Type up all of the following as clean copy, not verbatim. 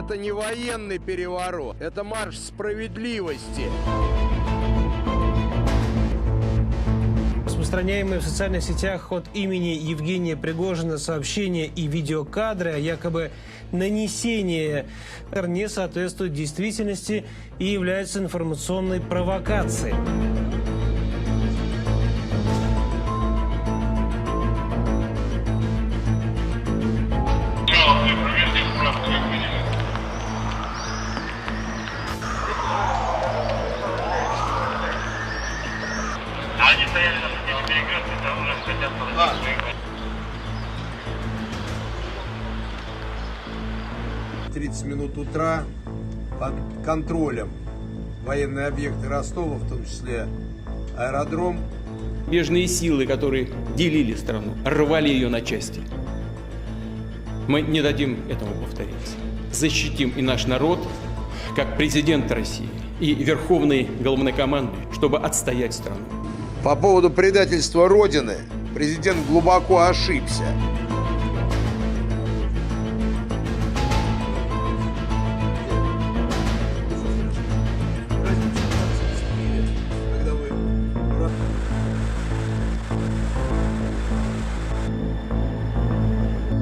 Это не военный переворот, это марш справедливости. Распространяемые в социальных сетях от имени Евгения Пригожина сообщения и видеокадры о якобы нанесении не соответствуют действительности и являются информационной провокацией. Они стояли на соседнем перекрестке, там уже хотят подойти. 30 минут утра под контролем военные объекты Ростова, в том числе аэродром. Бежные силы, которые делили страну, рвали ее на части. Мы не дадим этому повториться. Защитим и наш народ, как президент России и верховный главнокомандующий, чтобы отстоять страну. По поводу предательства Родины президент глубоко ошибся.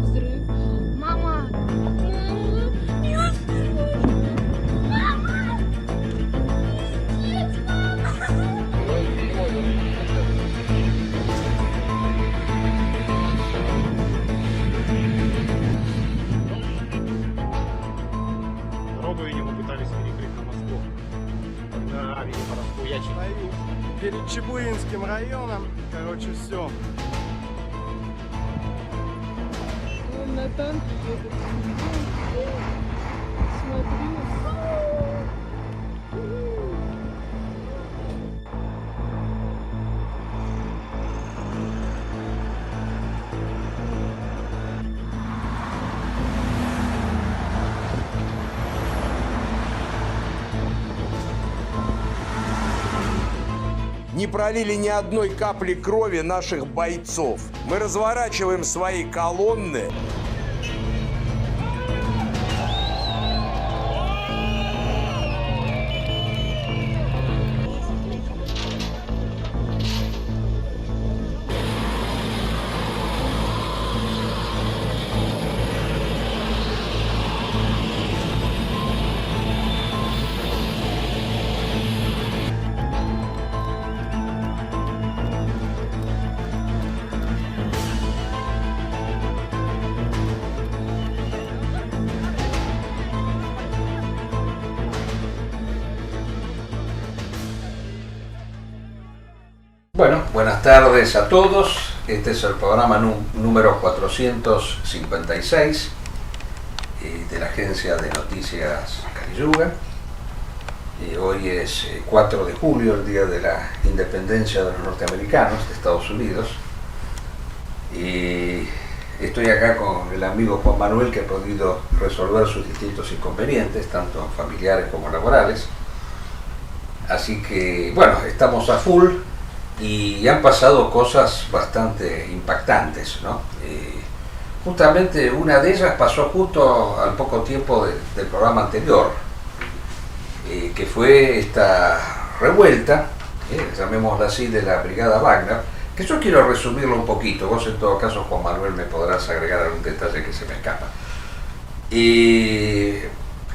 Взрыв. Мама! Не успеваю! Мама! Нет, мама! Дорогу, видимо, пытались перекрыть на Москву. Да, видимо, расхуячили. Перед Чебуринским районом, короче, все. Он на танке едет. Смотри. Не пролили ни одной капли крови наших бойцов. Мы разворачиваем свои колонны. Bueno, buenas tardes a todos. Este es el programa número 456 de la agencia de noticias Caliyuga. Hoy es 4 de julio, el día de la independencia de los norteamericanos de Estados Unidos. Y estoy acá con el amigo Juan Manuel, que ha podido resolver sus distintos inconvenientes, tanto familiares como laborales. Así que, bueno, estamos a full. Y han pasado cosas bastante impactantes, ¿no? Justamente una de ellas pasó justo al poco tiempo del programa anterior, que fue esta revuelta, llamémosla así, de la Brigada Wagner, que yo quiero resumirlo un poquito. Vos en todo caso, Juan Manuel, me podrás agregar algún detalle que se me escapa.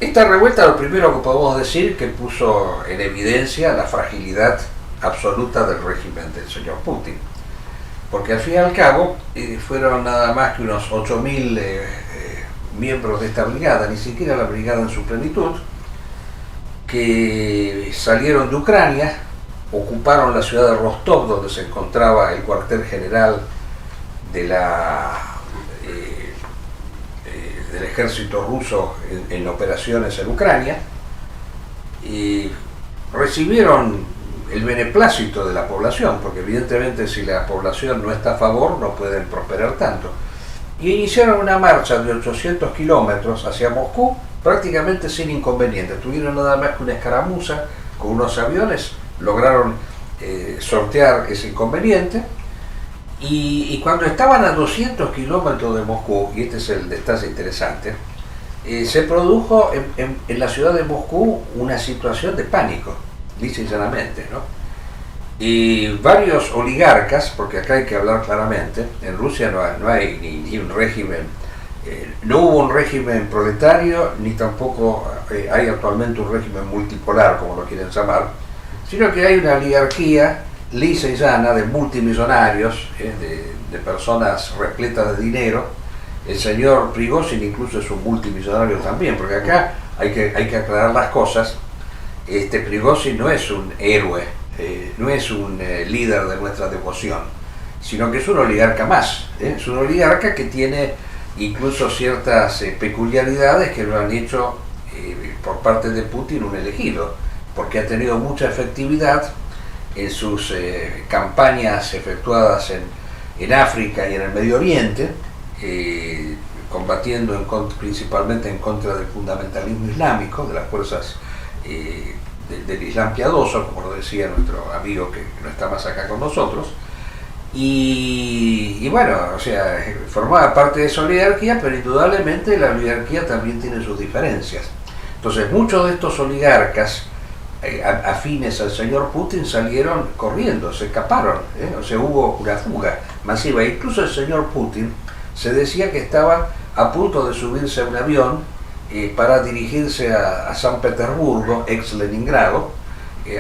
Esta revuelta, lo primero que podemos decir, que puso en evidencia la fragilidad absoluta del régimen del señor Putin, porque al fin y al cabo fueron nada más que unos 8.000 miembros de esta brigada, ni siquiera la brigada en su plenitud, que salieron de Ucrania, ocuparon la ciudad de Rostov, donde se encontraba el cuartel general de del ejército ruso en operaciones en Ucrania, y recibieron el beneplácito de la población, porque evidentemente si la población no está a favor no pueden prosperar tanto, y iniciaron una marcha de 800 kilómetros hacia Moscú prácticamente sin inconvenientes. Tuvieron nada más que una escaramuza con unos aviones, lograron sortear ese inconveniente, y cuando estaban a 200 kilómetros de Moscú, y este es el detalle interesante, se produjo en la ciudad de Moscú una situación de pánico, lisa y llanamente, ¿no? Y varios oligarcas, porque acá hay que hablar claramente, en Rusia no hay ni un régimen, no hubo un régimen proletario, ni tampoco hay actualmente un régimen multipolar, como lo quieren llamar, sino que hay una oligarquía lisa y llana de multimillonarios, de personas repletas de dinero. El señor Prigozhin incluso es un multimillonario también, porque acá hay que aclarar las cosas. Prigozhin no es un héroe, no es un líder de nuestra devoción, sino que es un oligarca más. Es un oligarca que tiene incluso ciertas peculiaridades que lo han hecho por parte de Putin un elegido, porque ha tenido mucha efectividad en sus campañas efectuadas en África y en el Medio Oriente, combatiendo principalmente en contra del fundamentalismo islámico, de las fuerzas del Islam piadoso, como lo decía nuestro amigo que no está más acá con nosotros. Y bueno, o sea, formaba parte de esa oligarquía, pero indudablemente la oligarquía también tiene sus diferencias. Entonces muchos de estos oligarcas afines al señor Putin salieron corriendo, se escaparon, o sea, hubo una fuga masiva. Incluso el señor Putin se decía que estaba a punto de subirse a un avión para dirigirse a San Petersburgo, ex Leningrado,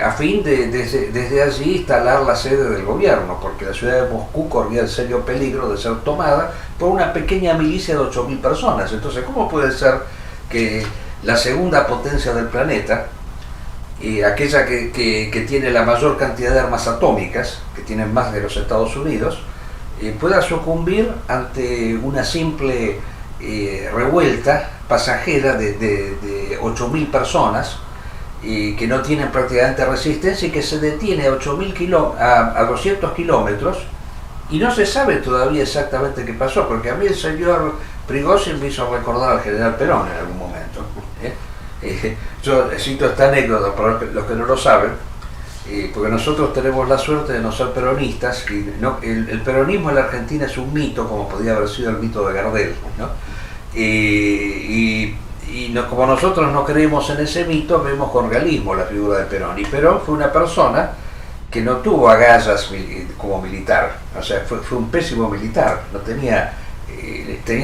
a fin de desde allí instalar la sede del gobierno, porque la ciudad de Moscú corría el serio peligro de ser tomada por una pequeña milicia de 8.000 personas. Entonces, ¿cómo puede ser que la segunda potencia del planeta, aquella que tiene la mayor cantidad de armas atómicas, que tienen más de los Estados Unidos, pueda sucumbir ante una simple revuelta pasajera de 8.000 personas que no tienen prácticamente resistencia y que se detiene a 200 kilómetros y no se sabe todavía exactamente qué pasó? Porque a mí el señor Prigozhin me hizo recordar al general Perón en algún momento. Yo cito esta anécdota para los que no lo saben, porque nosotros tenemos la suerte de no ser peronistas, y el peronismo en la Argentina es un mito, como podría haber sido el mito de Gardel, ¿no? Como nosotros no creemos en ese mito, vemos con realismo la figura de Perón. Y Perón fue una persona que no tuvo agallas como militar, o sea, fue un pésimo militar, no tenía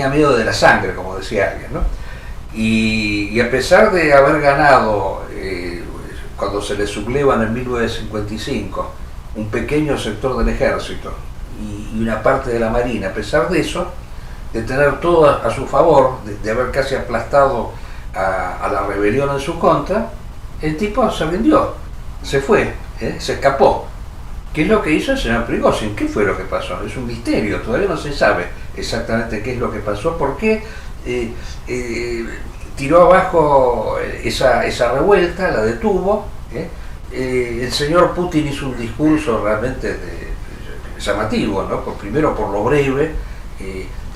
miedo de la sangre, como decía alguien, ¿no? Y a pesar de haber ganado, cuando se le sublevan en 1955, un pequeño sector del ejército y una parte de la marina, a pesar de eso, de tener todo a su favor, de haber casi aplastado a la rebelión en su contra, el tipo se vendió, se fue, se escapó. ¿Qué es lo que hizo el señor Prigozhin? ¿Qué fue lo que pasó? Es un misterio, todavía no se sabe exactamente qué es lo que pasó, por qué tiró abajo esa revuelta, la detuvo. El señor Putin hizo un discurso realmente llamativo, ¿no? Primero por lo breve,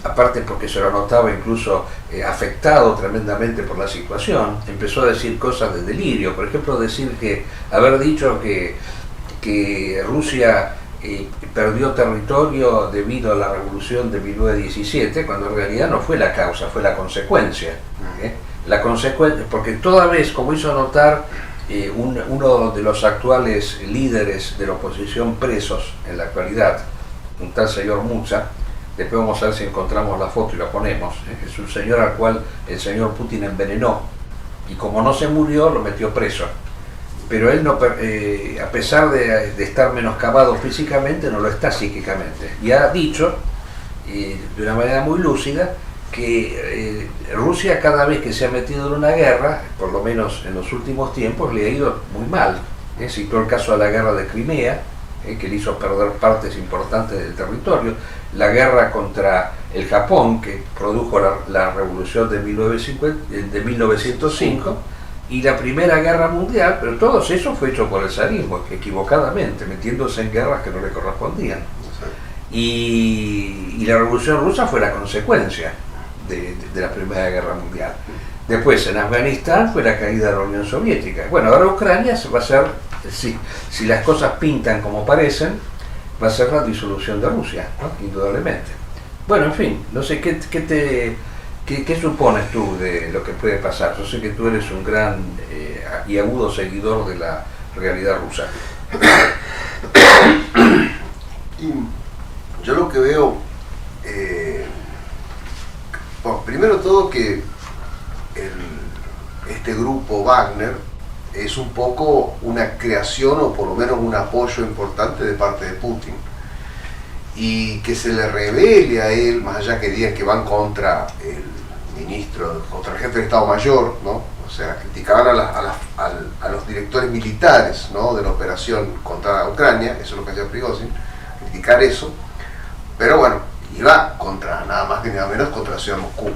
aparte porque se lo notaba incluso afectado tremendamente por la situación. Empezó a decir cosas de delirio, por ejemplo haber dicho que Rusia perdió territorio debido a la revolución de 1917, cuando en realidad no fue la causa, fue la consecuencia. La consecuencia, porque toda vez, como hizo notar uno de los actuales líderes de la oposición presos en la actualidad, un tal señor Mucha, después vamos a ver si encontramos la foto y la ponemos, es un señor al cual el señor Putin envenenó, y como no se murió, lo metió preso. Pero él, no, a pesar de estar menoscabado físicamente, no lo está psíquicamente. Y ha dicho, de una manera muy lúcida, que Rusia cada vez que se ha metido en una guerra, por lo menos en los últimos tiempos, le ha ido muy mal. Citó el caso de la guerra de Crimea, que le hizo perder partes importantes del territorio, la guerra contra el Japón, que produjo la revolución de 1905, y la Primera Guerra Mundial, pero todo eso fue hecho por el zarismo, equivocadamente, metiéndose en guerras que no le correspondían. Y la Revolución Rusa fue la consecuencia de la Primera Guerra Mundial. Después, en Afganistán, fue la caída de la Unión Soviética. Bueno, ahora Ucrania va a ser, si las cosas pintan como parecen, va a ser la disolución de Rusia, ¿no? Indudablemente. Bueno, en fin, no sé qué ¿Qué supones tú de lo que puede pasar? Yo sé que tú eres un gran y agudo seguidor de la realidad rusa. Y yo lo que veo, bueno, primero todo que este grupo Wagner es un poco una creación o por lo menos un apoyo importante de parte de Putin. Y que se le revele a él, más allá que digan que van contra el ministro, contra el jefe de Estado Mayor, ¿no? O sea, criticaban a los directores militares, ¿no? De la operación contra Ucrania, eso es lo que hacía Prigozhin, criticar eso, pero bueno, iba contra, nada más que nada menos, contra la ciudad de Moscú,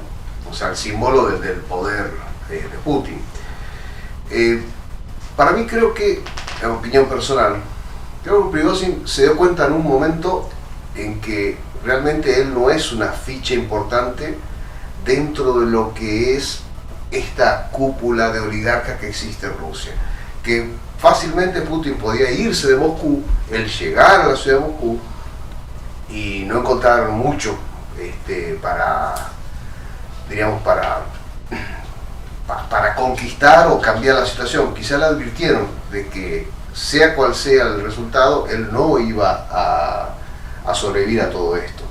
o sea, el símbolo del poder de Putin. Para mí creo que, en opinión personal, creo que Prigozhin se dio cuenta en un momento en que realmente él no es una ficha importante dentro de lo que es esta cúpula de oligarcas que existe en Rusia, que fácilmente Putin podía irse de Moscú, él llegar a la ciudad de Moscú y no encontrar mucho para, diríamos, para conquistar o cambiar la situación. Quizá le advirtieron de que sea cual sea el resultado, él no iba a sobrevivir a todo esto.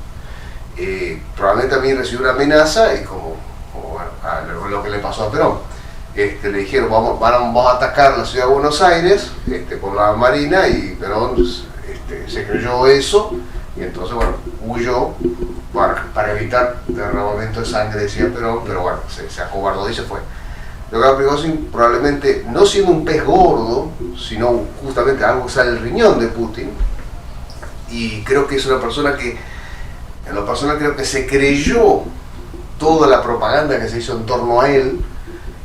Probablemente también recibió una amenaza y como bueno, lo que le pasó a Perón. Le dijeron vamos a atacar la ciudad de Buenos Aires por la Marina, y Perón se creyó eso y entonces bueno, huyó para evitar derramamiento de sangre, decía Perón, pero bueno, se acobardó y se fue. Lo que hace Prigozhin, probablemente no siendo un pez gordo, sino justamente algo que sale del riñón de Putin, y creo que es una persona que en lo personal creo que se creyó toda la propaganda que se hizo en torno a él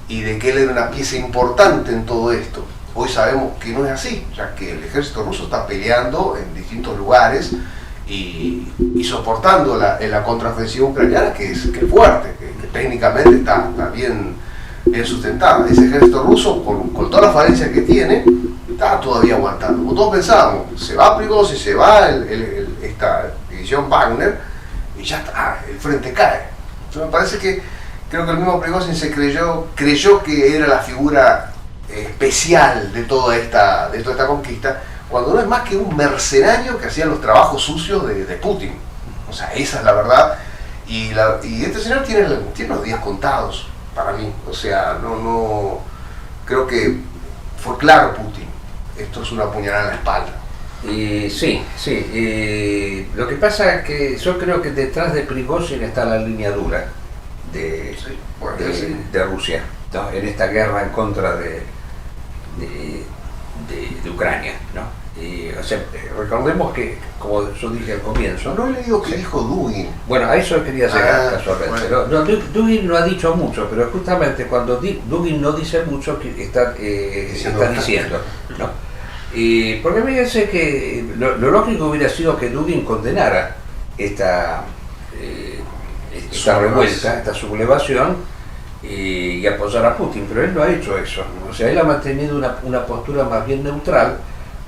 y de que él era una pieza importante en todo esto. Hoy sabemos que no es así, ya que el ejército ruso está peleando en distintos lugares y soportando la contraofensiva ucraniana, que es fuerte, que técnicamente está bien sustentada. Ese ejército ruso, con todas las falencias que tiene, está todavía aguantando. Como todos pensábamos, se va Prigozhin, se va esta división Wagner, y ya está, el frente cae. Entonces me parece que creo que el mismo Prigozhin se creyó que era la figura especial de toda esta conquista, cuando no es más que un mercenario que hacía los trabajos sucios de Putin. O sea, esa es la verdad. Y este señor tiene los días contados para mí. O sea, no creo que fue claro Putin. Esto es una puñalada en la espalda. Sí. Lo que pasa es que yo creo que detrás de Prigozhin está la línea dura de Rusia, ¿no? En esta guerra en contra de Ucrania, ¿no? O sea, recordemos que, como yo dije al comienzo, No he leído que dijo Dugin. bueno, a eso quería llegar casualmente. Bueno. No, Dugin no ha dicho mucho, pero justamente cuando Dugin no dice mucho, que está diciendo, ¿no? Porque fíjense que lo lógico hubiera sido que Dugin condenara esta revuelta, esta sublevación, y apoyar a Putin, pero él no ha hecho eso. O sea, él ha mantenido una postura más bien neutral,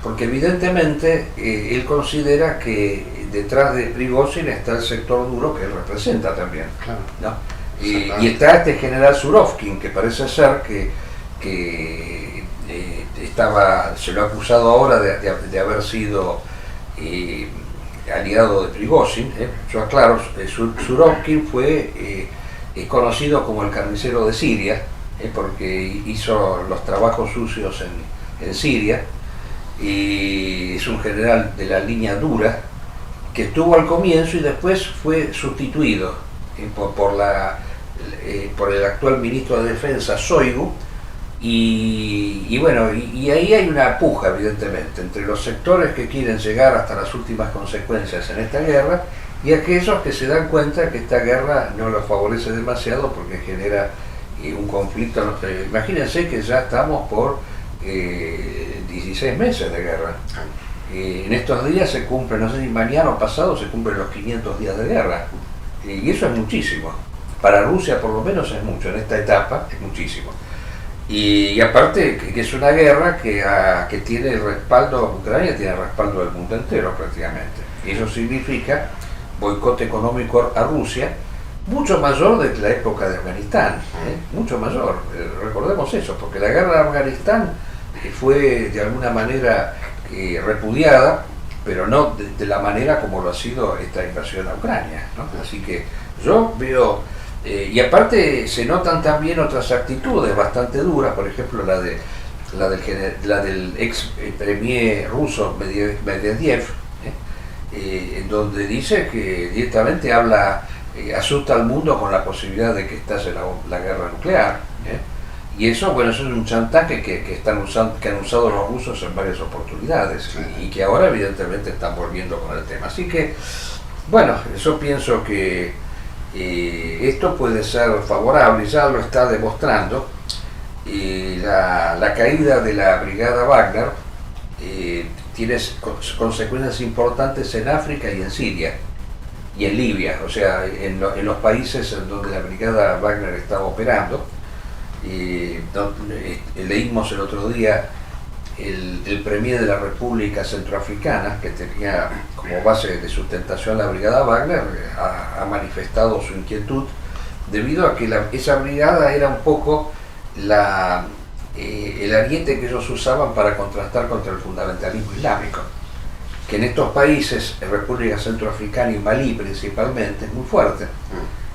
porque evidentemente él considera que detrás de Prigozhin está el sector duro que él representa también, Claro. ¿no? Y está este general Surovkin, que parece ser que se lo ha acusado ahora de haber sido aliado de Prigozhin. Yo aclaro, Surovkin es conocido como el carnicero de Siria, porque hizo los trabajos sucios en Siria, y es un general de la línea dura que estuvo al comienzo y después fue sustituido por el actual ministro de Defensa, Shoigu. Y bueno, y ahí hay una puja, evidentemente, entre los sectores que quieren llegar hasta las últimas consecuencias en esta guerra y aquellos que se dan cuenta que esta guerra no los favorece demasiado porque genera un conflicto. Imagínense que ya estamos por 16 meses de guerra. En estos días se cumplen, no sé si mañana o pasado, se cumplen los 500 días de guerra. Y eso es muchísimo. Para Rusia por lo menos es mucho, en esta etapa es muchísimo. Y aparte que es una guerra que tiene respaldo, Ucrania tiene respaldo del mundo entero prácticamente. Y eso significa boicot económico a Rusia, mucho mayor de la época de Afganistán, mucho mayor. Recordemos eso, porque la guerra de Afganistán fue de alguna manera repudiada, pero no de la manera como lo ha sido esta invasión a Ucrania, ¿no? Así que yo veo, y aparte se notan también otras actitudes bastante duras, por ejemplo la del ex premier ruso Medvedev, en donde dice que directamente asusta al mundo con la posibilidad de que estalle la guerra nuclear. Y eso, bueno, eso es un chantaje que han usado los rusos en varias oportunidades, y que ahora evidentemente están volviendo con el tema. Así que, bueno, yo pienso que esto puede ser favorable, ya lo está demostrando. La caída de la brigada Wagner tiene consecuencias importantes en África y en Siria y en Libia, o sea, en los países en donde la brigada Wagner estaba operando. Leímos el otro día el premier de la República Centroafricana, que tenía como base de sustentación la brigada Wagner, ha manifestado su inquietud debido a que esa brigada era un poco el ariete que ellos usaban para contrastar contra el fundamentalismo islámico, que en estos países, en República Centroafricana y Malí principalmente, es muy fuerte.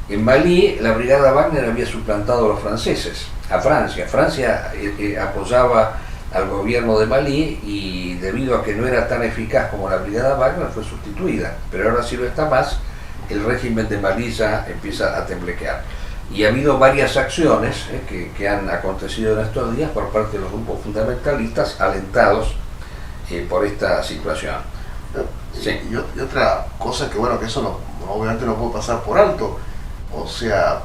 En Malí la brigada Wagner había suplantado a los franceses, a Francia. Francia apoyaba al gobierno de Malí, y debido a que no era tan eficaz como la brigada Wagner fue sustituida, pero ahora sí lo está más, el régimen de Malí ya empieza a temblequear. Y ha habido varias acciones que han acontecido en estos días por parte de los grupos fundamentalistas alentados por esta situación. Sí. Y otra cosa que, bueno, que eso obviamente no puede pasar por alto, o sea,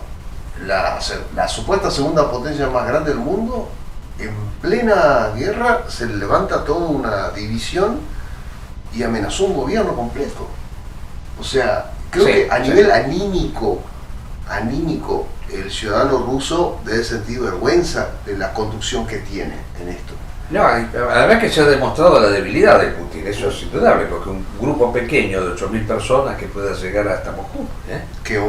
la supuesta segunda potencia más grande del mundo, en plena guerra se levanta toda una división y amenazó un gobierno completo. O sea, creo que a nivel anímico, el ciudadano ruso debe sentir vergüenza de la conducción que tiene en esto. No, además que se ha demostrado la debilidad de Putin, eso es indudable, porque un grupo pequeño de 8.000 personas que pueda llegar hasta Moscú, que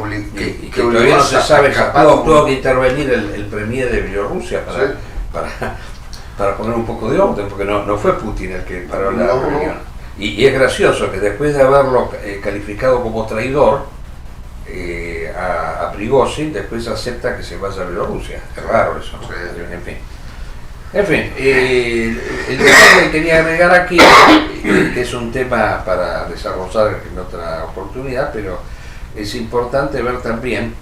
todavía no se sabe, tuvo que intervenir el premier de Bielorrusia para poner un poco de orden, porque no fue Putin el que paró la reunión. Y es gracioso que después de haberlo calificado como traidor a Prigozhin, después acepta que se vaya a Bielorrusia. Es raro eso, ¿no? En fin, el tema que quería agregar aquí, que es un tema para desarrollar en otra oportunidad, pero es importante ver también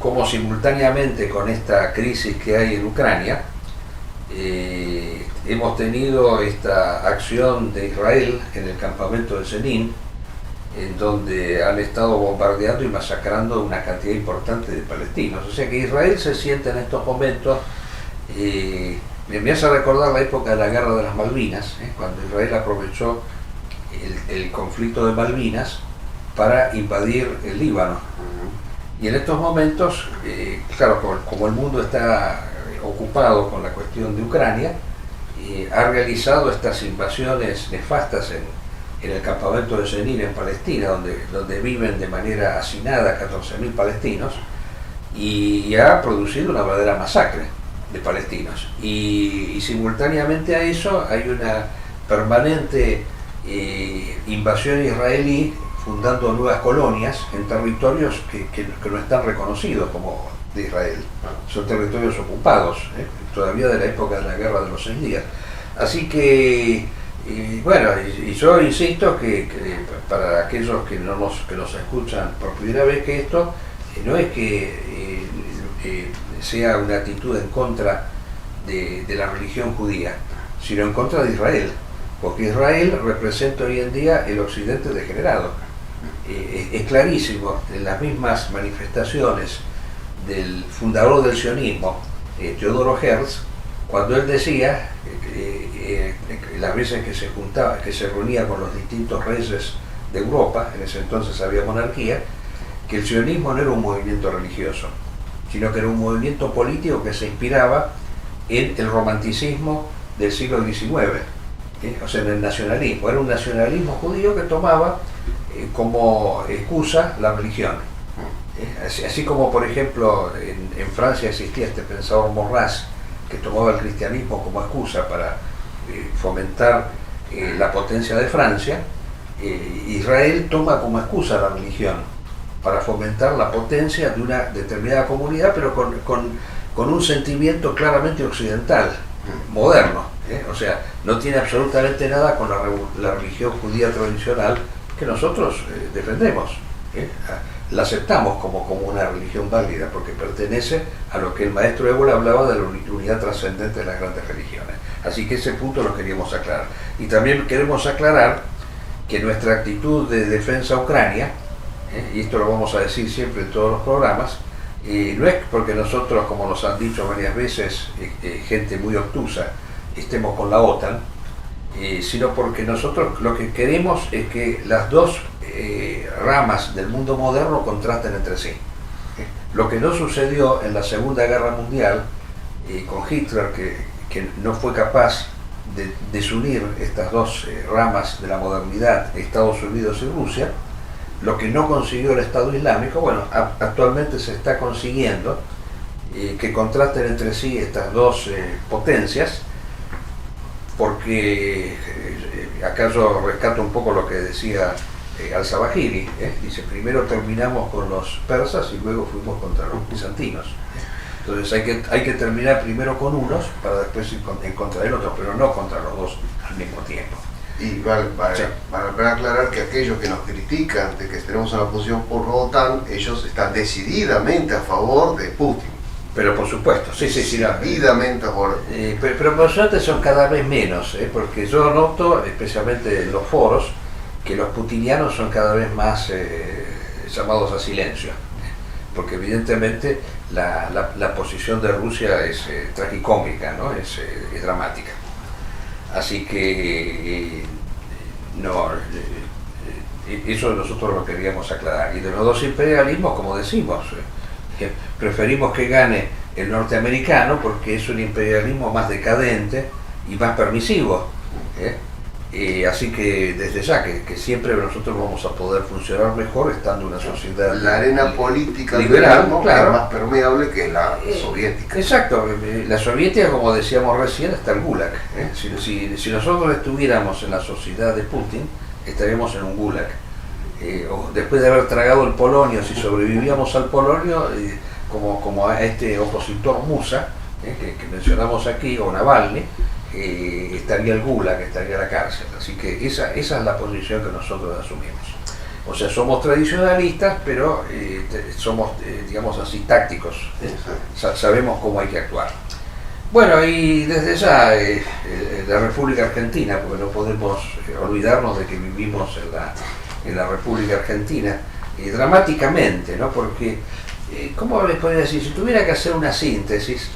cómo simultáneamente con esta crisis que hay en Ucrania, hemos tenido esta acción de Israel en el campamento de Jenin, en donde han estado bombardeando y masacrando una cantidad importante de palestinos. O sea que Israel se siente en estos momentos, me hace recordar la época de la guerra de las Malvinas, cuando Israel aprovechó el conflicto de Malvinas para invadir el Líbano. Y en estos momentos, claro, como el mundo está ocupado con la cuestión de Ucrania, ha realizado estas invasiones nefastas en el campamento de Jenin en Palestina, donde viven de manera hacinada 14.000 palestinos, y ha producido una verdadera masacre de palestinos. Y simultáneamente a eso hay una permanente invasión israelí, fundando nuevas colonias en territorios que no están reconocidos como de Israel. Son territorios ocupados, todavía de la época de la Guerra de los 6 días. Así que, bueno, y yo insisto que para aquellos que nos escuchan por primera vez, que esto no es que sea una actitud en contra de la religión judía, sino en contra de Israel, porque Israel representa hoy en día el occidente degenerado. Es clarísimo en las mismas manifestaciones del fundador del sionismo, Teodoro Herzl, cuando él decía, las veces que se reunía con los distintos reyes de Europa, en ese entonces había monarquía, que el sionismo no era un movimiento religioso, sino que era un movimiento político que se inspiraba en el romanticismo del siglo XIX, o sea, en el nacionalismo. Era un nacionalismo judío que tomaba como excusa la religión. Así como, por ejemplo, en Francia existía este pensador Maurras que tomaba el cristianismo como excusa para fomentar la potencia de Francia, Israel toma como excusa la religión para fomentar la potencia de una determinada comunidad, pero con un sentimiento claramente occidental, moderno. O sea, no tiene absolutamente nada con la religión judía tradicional que nosotros defendemos. La aceptamos como una religión válida porque pertenece a lo que el maestro Évola hablaba de la unidad trascendente de las grandes religiones. Así que ese punto lo queríamos aclarar. Y también queremos aclarar que nuestra actitud de defensa a Ucrania, y esto lo vamos a decir siempre en todos los programas, no es porque nosotros, como nos han dicho varias veces, gente muy obtusa, estemos con la OTAN, sino porque nosotros lo que queremos es que las dos ramas del mundo moderno contrasten entre sí. Lo que no sucedió en la Segunda Guerra Mundial con Hitler, que no fue capaz de desunir estas dos ramas de la modernidad, Estados Unidos y Rusia, lo que no consiguió el Estado Islámico, bueno, actualmente se está consiguiendo que contrasten entre sí estas dos potencias, porque acá yo rescato un poco lo que decía Al-Zawahiri, dice, primero terminamos con los persas y luego fuimos contra los bizantinos. Entonces hay que terminar primero con unos para después ir en contra del otro, pero no contra los dos al mismo tiempo. Y vale aclarar que aquellos que nos critican de que tenemos una posición por la OTAN, ellos están decididamente a favor de Putin. Pero por supuesto, sí. Decididamente a favor. Pero por suerte son cada vez menos, porque yo noto, especialmente en los foros, que los putinianos son cada vez más llamados a silencio, porque evidentemente la posición de Rusia es tragicómica, ¿no? es dramática. Así que eso nosotros lo queríamos aclarar. Y de los dos imperialismos, como decimos, preferimos que gane el norteamericano porque es un imperialismo más decadente y más permisivo. Así que desde ya que siempre nosotros vamos a poder funcionar mejor estando en una sociedad la arena política liberal, claro, es más permeable que la soviética. Exacto, la soviética, como decíamos recién, está el gulag. Si nosotros estuviéramos en la sociedad de Putin, estaríamos en un gulag. Después de haber tragado el polonio, si sobrevivíamos al polonio, como a este opositor Musa, que mencionamos aquí, o Navalny, estaría el gulag, estaría la cárcel. Así que esa es la posición que nosotros asumimos. O sea, somos tradicionalistas, pero somos, digamos así, tácticos. Sabemos cómo hay que actuar. Bueno, y desde ya la República Argentina, porque no podemos olvidarnos de que vivimos en la República Argentina, dramáticamente, ¿no? Porque, ¿cómo les podría decir? Si tuviera que hacer una síntesis,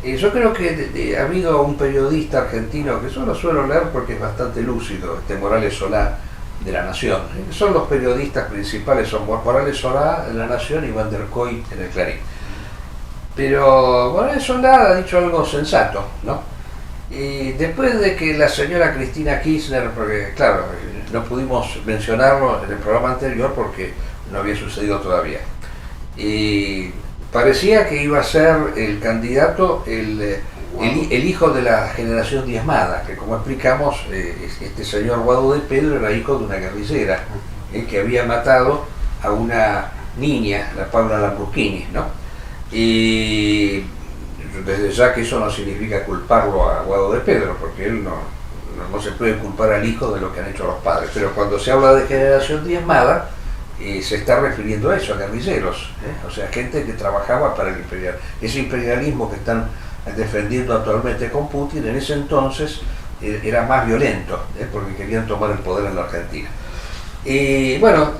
yo creo que ha habido un periodista argentino que yo lo suelo leer porque es bastante lúcido, Morales Solá, de La Nación. Son los periodistas principales, son Morales Solá de La Nación y Van der Koy en el Clarín. Pero Morales Solá ha dicho algo sensato, ¿no? Y después de que la señora Cristina Kirchner, porque claro, no pudimos mencionarlo en el programa anterior porque no había sucedido todavía, y parecía que iba a ser el candidato, el hijo de la generación diezmada, que como explicamos, este señor Guado de Pedro era hijo de una guerrillera que había matado a una niña, la Paula Lamborghini, ¿no? Y desde ya que eso no significa culparlo a Guado de Pedro, porque él no se puede culpar al hijo de lo que han hecho los padres, pero cuando se habla de generación diezmada, se está refiriendo a eso, a guerrilleros, o sea, gente que trabajaba para el ese imperialismo que están defendiendo actualmente con Putin. En ese entonces era más violento, porque querían tomar el poder en la Argentina. Y bueno,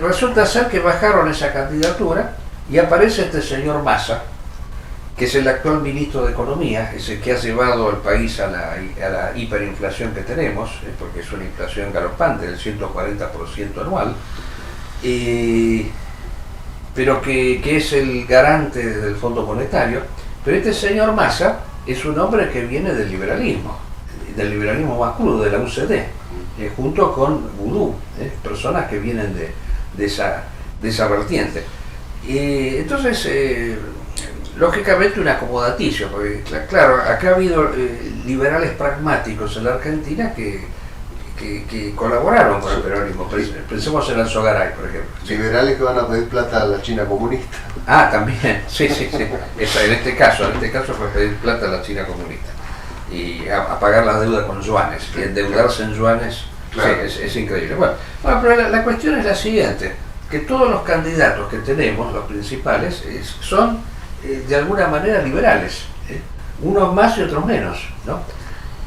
resulta ser que bajaron esa candidatura y aparece este señor Massa, que es el actual ministro de Economía, es el que ha llevado al país a la hiperinflación que tenemos, porque es una inflación galopante del 140% anual, pero que es el garante del Fondo Monetario. Pero este señor Massa es un hombre que viene del liberalismo más crudo, de la UCD, junto con Vudú, personas que vienen de esa vertiente. Entonces, lógicamente un acomodaticio, porque claro, acá ha habido liberales pragmáticos en la Argentina que colaboraron con el peronismo. Pensemos en Alzogaray, por ejemplo. Liberales que van a pedir plata a la China comunista. Ah, también, sí. En este caso fue pedir plata a la China comunista y a pagar la deuda con yuanes, y endeudarse en yuanes. Claro. Sí, es increíble. Bueno, pero la cuestión es la siguiente, que todos los candidatos que tenemos, los principales, son de alguna manera liberales, unos más y otros menos, ¿no?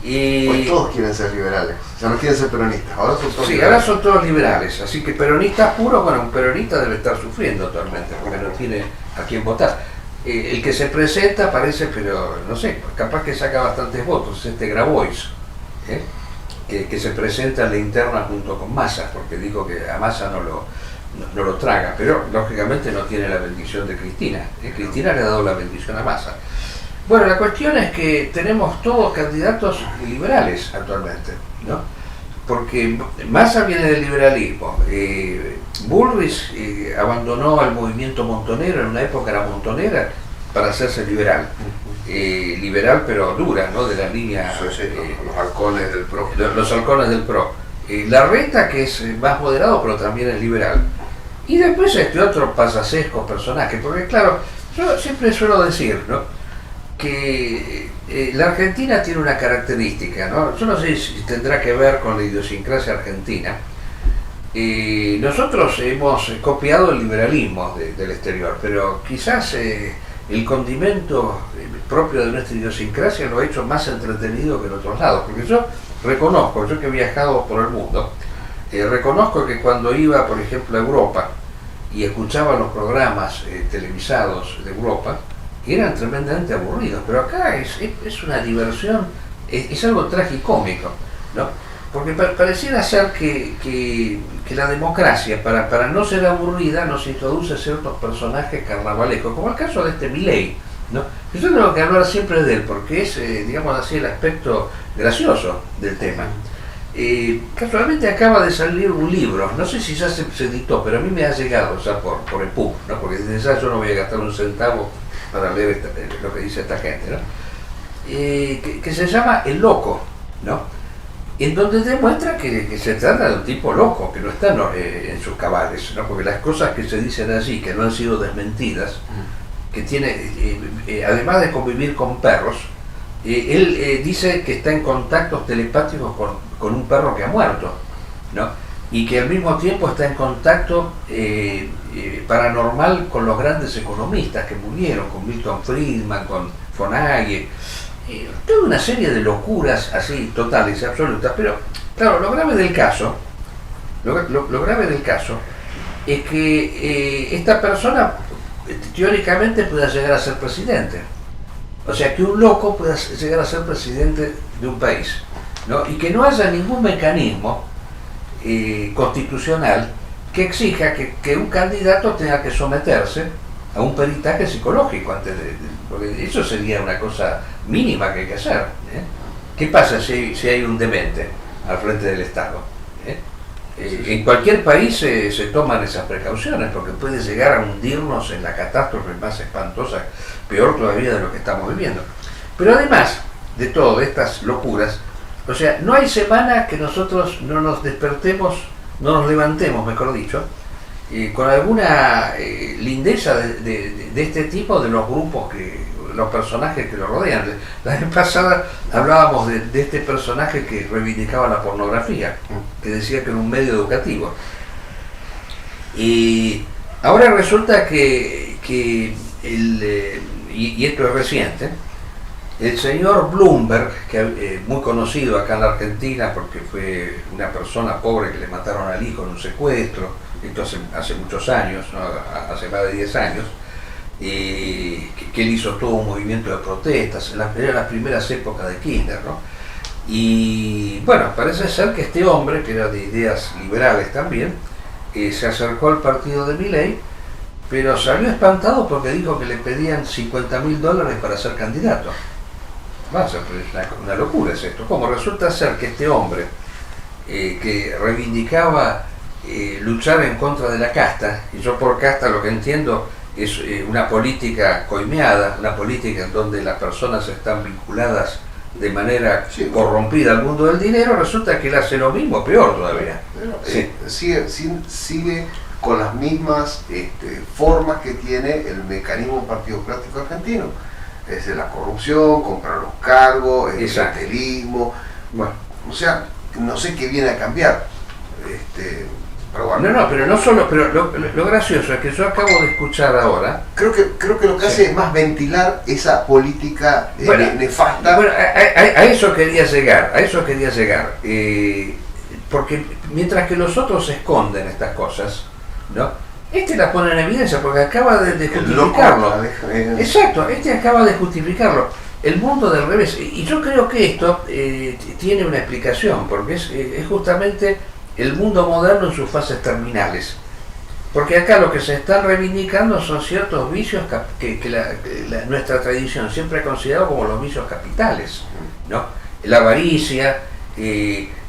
Pues todos quieren ser liberales, ya no quieren ser peronistas, ahora son todos Sí, liberales. ahora son todos liberales, así que peronistas puros, bueno, un peronista debe estar sufriendo actualmente porque no tiene a quién votar. El que se presenta parece, pero no sé, capaz que saca bastantes votos, Grabois, que se presenta en la interna junto con Massa, porque dijo que a Massa no lo traga, pero lógicamente no tiene la bendición de Cristina. Cristina le ha dado la bendición a Massa. Bueno, la cuestión es que tenemos todos candidatos liberales actualmente, ¿no? Porque Massa viene del liberalismo, Bullrich abandonó el movimiento montonero, en una época era montonera, para hacerse liberal. Liberal pero dura, ¿no? De la línea... los halcones del PRO. Los halcones del PRO. Larreta, que es más moderado pero también es liberal. Y después este otro pasasesco personaje, porque claro, yo siempre suelo decir, ¿no?, que la Argentina tiene una característica, ¿no? Yo no sé si tendrá que ver con la idiosincrasia argentina. Nosotros hemos copiado el liberalismo del exterior, pero quizás el condimento propio de nuestra idiosincrasia lo ha hecho más entretenido que en otros lados, porque yo reconozco, yo que he viajado por el mundo, reconozco que cuando iba, por ejemplo, a Europa y escuchaba los programas televisados de Europa, eran tremendamente aburridos, pero acá es una diversión, es algo tragicómico, ¿no? Porque pareciera ser que la democracia, para no ser aburrida, nos introduce ciertos personajes carnavalescos, como el caso de este Milei, ¿no? Yo tengo que hablar siempre de él, porque es, digamos así, el aspecto gracioso del tema. Casualmente acaba de salir un libro, no sé si ya se editó, pero a mí me ha llegado, o sea, por el PUB, ¿no? Porque desde ya yo no voy a gastar un centavo para leer lo que dice esta gente, ¿no? Que se llama El Loco, ¿no? En donde demuestra que se trata de un tipo loco, que no está en sus cabales, ¿no? Porque las cosas que se dicen allí, que no han sido desmentidas, que tiene, además de convivir con perros, él dice que está en contactos telepáticos con un perro que ha muerto, ¿no? Y que al mismo tiempo está en contacto paranormal con los grandes economistas que murieron, con Milton Friedman, con von Hayek, toda una serie de locuras así totales y absolutas. Pero claro, lo grave del caso es que esta persona teóricamente pueda llegar a ser presidente, o sea, que un loco pueda llegar a ser presidente de un país, ¿no? Y que no haya ningún mecanismo constitucional que exija que un candidato tenga que someterse a un peritaje psicológico antes porque eso sería una cosa mínima que hay que hacer, ¿eh? ¿Qué pasa si hay un demente al frente del Estado? En cualquier país se toman esas precauciones porque puede llegar a hundirnos en la catástrofe más espantosa, peor todavía de lo que estamos viviendo. Pero además de todas estas locuras, o sea, no hay semana que nosotros no nos despertemos, no nos levantemos, mejor dicho, con alguna lindeza de este tipo, de los grupos, los personajes que lo rodean. La vez pasada hablábamos de este personaje que reivindicaba la pornografía, que decía que era un medio educativo. Y ahora resulta que y esto es reciente, el señor Bloomberg, que muy conocido acá en la Argentina porque fue una persona pobre que le mataron al hijo en un secuestro, esto hace muchos años, ¿no? Hace más de 10 años, que él hizo todo un movimiento de protestas, eran las primeras épocas de Kirchner, ¿no? Y bueno, parece ser que este hombre, que era de ideas liberales también, se acercó al partido de Milei, pero salió espantado porque dijo que le pedían $50.000 para ser candidato. Una locura es esto. Como resulta ser que este hombre que reivindicaba luchar en contra de la casta, y yo por casta lo que entiendo es una política coimeada, una política en donde las personas están vinculadas de manera corrompida al mundo del dinero, resulta que él hace lo mismo, peor todavía. Sigue con las mismas formas que tiene el mecanismo partidocrático argentino. Es de la corrupción, comprar los cargos, el clientelismo. Bueno, o sea, no sé qué viene a cambiar. Pero bueno. Pero no solo, pero lo gracioso es que yo acabo de escuchar ahora. Creo que lo que hace es más ventilar esa política nefasta. Bueno, a eso quería llegar, porque mientras que los otros esconden estas cosas, ¿no? Las pone en evidencia porque acaba de justificarlo. Exacto, acaba de justificarlo. El mundo del revés. Y yo creo que esto tiene una explicación, porque es justamente el mundo moderno en sus fases terminales. Porque acá lo que se están reivindicando son ciertos vicios que nuestra tradición siempre ha considerado como los vicios capitales, ¿no? La avaricia,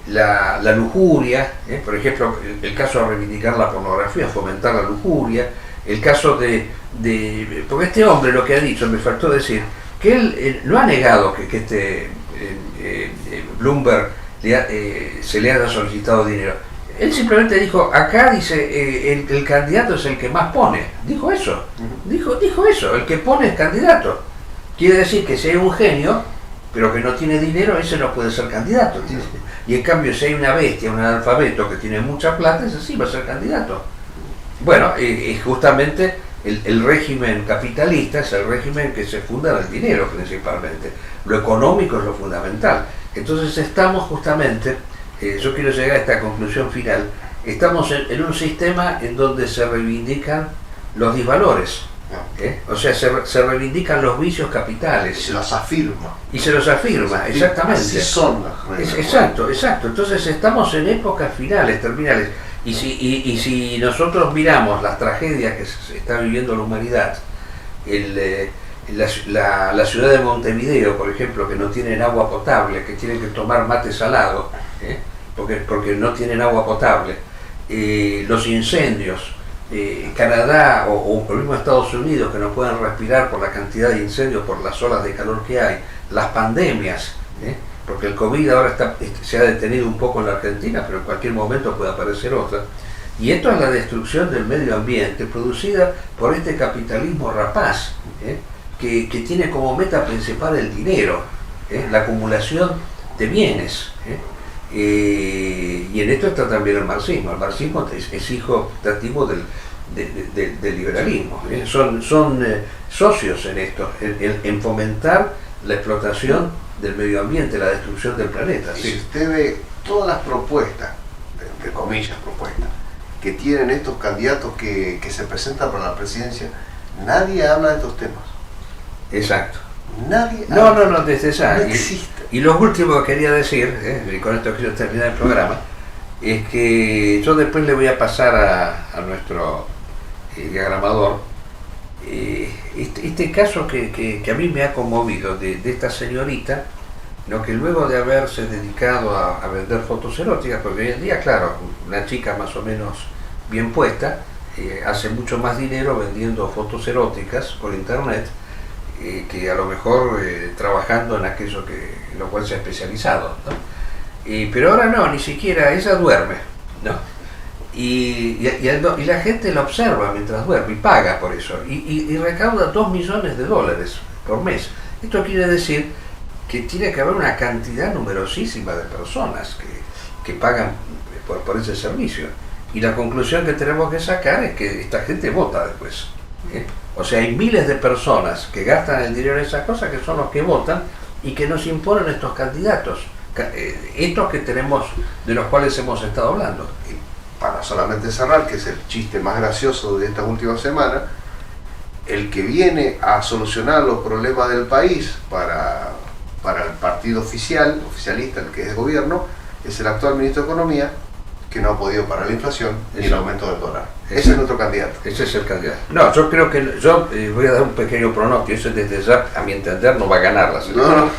la lujuria, por ejemplo, el caso de reivindicar la pornografía, fomentar la lujuria, el caso porque este hombre lo que ha dicho, me faltó decir, que él no ha negado que Bloomberg se le haya solicitado dinero. Él simplemente dijo, acá dice, el candidato es el que más pone. Dijo eso, dijo eso, el que pone es candidato. Quiere decir que si hay un genio, pero que no tiene dinero, ese no puede ser candidato. Y en cambio, si hay una bestia, un analfabeto que tiene mucha plata, ese sí va a ser candidato. Bueno, justamente el régimen capitalista es el régimen que se funda en el dinero principalmente. Lo económico es lo fundamental. Entonces estamos justamente, yo quiero llegar a esta conclusión final, estamos en un sistema en donde se reivindican los disvalores. O sea, se reivindican los vicios capitales. Se los afirma. Y se los afirma, exactamente. Así son las exacto. Entonces estamos en épocas finales, terminales. Y si nosotros miramos las tragedias que se está viviendo la humanidad, la ciudad de Montevideo, por ejemplo, que no tienen agua potable, que tienen que tomar mate salado, porque no tienen agua potable, los incendios, Canadá o el mismo Estados Unidos, que no pueden respirar por la cantidad de incendios, por las olas de calor que hay, las pandemias, porque el COVID ahora se ha detenido un poco en la Argentina, pero en cualquier momento puede aparecer otra. Y esto es la destrucción del medio ambiente producida por este capitalismo rapaz, que tiene como meta principal el dinero, la acumulación de bienes. Y en esto está también el marxismo. El marxismo es hijo nativo del liberalismo. Son socios en esto, en fomentar la explotación del medio ambiente, la destrucción del planeta. Si usted ve todas las propuestas, entre comillas propuestas, que tienen estos candidatos que se presentan para la presidencia, nadie habla de estos temas. Exacto. Nadie no, desde esa. No existe. Y lo último que quería decir, y con esto quiero terminar el programa, es que yo después le voy a pasar a nuestro diagramador este caso que a mí me ha conmovido de esta señorita, ¿no? Que luego de haberse dedicado a vender fotos eróticas, porque hoy en día, claro, una chica más o menos bien puesta hace mucho más dinero vendiendo fotos eróticas por internet, que a lo mejor trabajando en aquello en lo cual se ha especializado, ¿no? Pero ahora no, ni siquiera ella duerme, ¿no? Y la gente la observa mientras duerme y paga por eso, y recauda $2 millones por mes. Esto quiere decir que tiene que haber una cantidad numerosísima de personas que pagan por ese servicio. Y la conclusión que tenemos que sacar es que esta gente vota después. O sea, hay miles de personas que gastan el dinero en esas cosas, que son los que votan y que nos imponen estos candidatos, estos que tenemos, de los cuales hemos estado hablando. Y para solamente cerrar, que es el chiste más gracioso de esta última semana, el que viene a solucionar los problemas del país para el partido oficialista, el que es de gobierno, es el actual ministro de Economía, que no ha podido parar la inflación ni el aumento del dólar. Ese es nuestro candidato. Ese es el candidato. No, yo creo que voy a dar un pequeño pronóstico. Eso desde ya, a mi entender, no va a ganar la selección. No.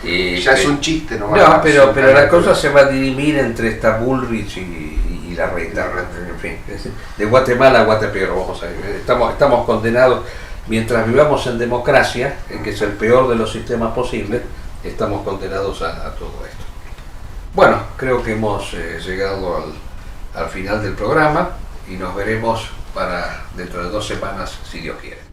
Ya es un chiste, no va a ganar. No, pero la cosa se va a dirimir entre esta Bullrich y la reta, en fin. De Guatemala a Guatepeor, vamos a ver. Estamos condenados, mientras vivamos en democracia, en que es el peor de los sistemas posibles, estamos condenados a todo esto. Bueno, creo que hemos llegado al final del programa y nos veremos para dentro de 2 semanas, si Dios quiere.